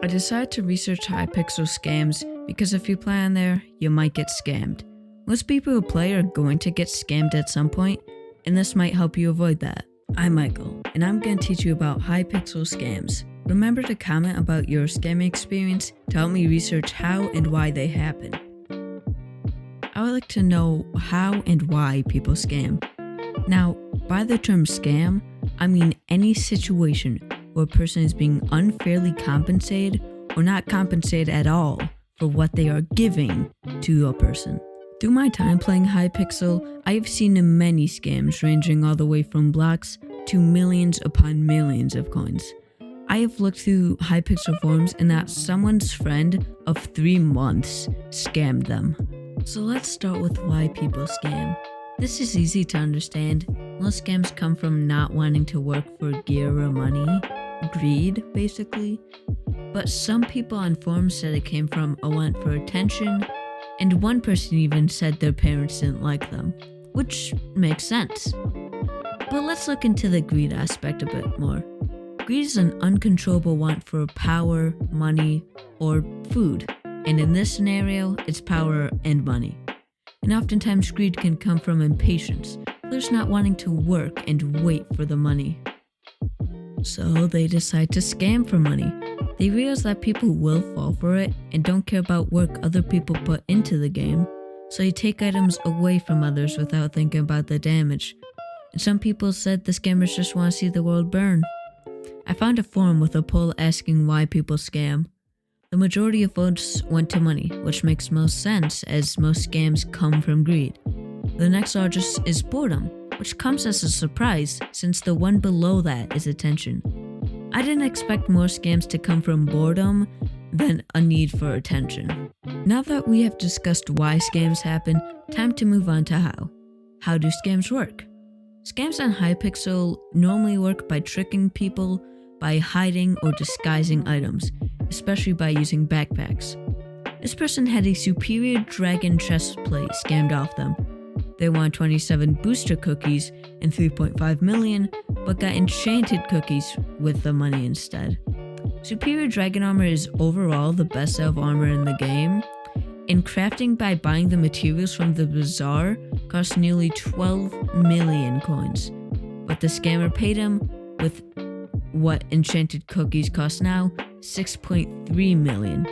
I decided to research hypixel scams because if you play on there, you might get scammed. Most people who play are going to get scammed at some point, and this might help you avoid that. I'm Michael, and I'm going to teach you about hypixel scams. Remember to comment about your scamming experience to help me research how and why they happen. I would like to know how and why people scam. Now, by the term scam, I mean any situation where a person is being unfairly compensated or not compensated at all for what they are giving to a person. Through my time playing hypixel, I have seen many scams ranging all the way from blocks to millions upon millions of coins. I have looked through hypixel forums and that someone's friend of 3 months scammed them. So let's start with why people scam. This is easy to understand. Most scams come from not wanting to work for gear or money. Greed, basically. But some people on forums said it came from a want for attention, and one person even said their parents didn't like them, which makes sense. But let's look into the greed aspect a bit more. Greed is an uncontrollable want for power, money, or food, and in this scenario, it's power and money. And oftentimes greed can come from impatience, others not wanting to work and wait for the money. So they decide to scam for money. They realize that people will fall for it and don't care about work other people put into the game, so they take items away from others without thinking about the damage. And some people said the scammers just want to see the world burn. I found a forum with a poll asking why people scam. The majority of votes went to money, which makes most sense as most scams come from greed. The next largest is boredom, which comes as a surprise since the one below that is attention. I didn't expect more scams to come from boredom than a need for attention. Now that we have discussed why scams happen, time to move on to how. How do scams work? Scams on hypixel normally work by tricking people by hiding or disguising items, especially by using backpacks. This person had a superior dragon chest plate scammed off them. They won 27 booster cookies and 3.5 million, but got enchanted cookies with the money instead. Superior dragon armor is overall the best set of armor in the game, and crafting by buying the materials from the bazaar cost nearly 12 million coins. But the scammer paid him with what enchanted cookies cost now, 6.3 million.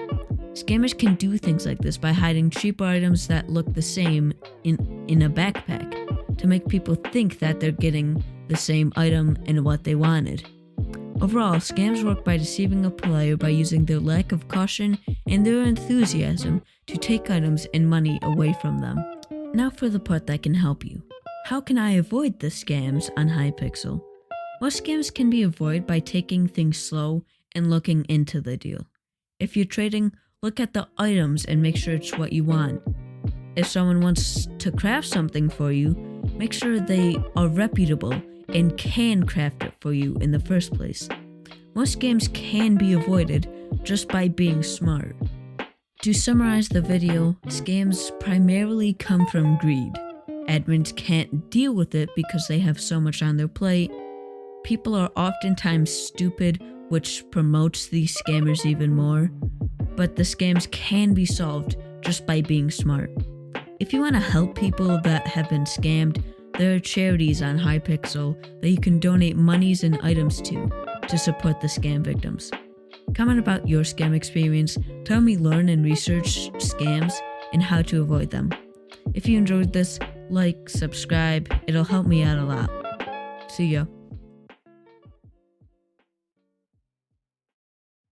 Scammers can do things like this by hiding cheaper items that look the same in a backpack to make people think that they're getting the same item and what they wanted. Overall, scams work by deceiving a player by using their lack of caution and their enthusiasm to take items and money away from them. Now for the part that can help you. How can I avoid the scams on hypixel? Most scams can be avoided by taking things slow and looking into the deal. If you're trading, look at the items and make sure it's what you want. If someone wants to craft something for you, make sure they are reputable and can craft it for you in the first place. Most scams can be avoided just by being smart. To summarize the video, scams primarily come from greed. Admins can't deal with it because they have so much on their plate. People are oftentimes stupid, which promotes these scammers even more. But the scams can be solved just by being smart. If you want to help people that have been scammed, there are charities on hypixel that you can donate monies and items to support the scam victims. Comment about your scam experience, tell me learn and research scams and how to avoid them. If you enjoyed this, like, subscribe, it'll help me out a lot. See ya.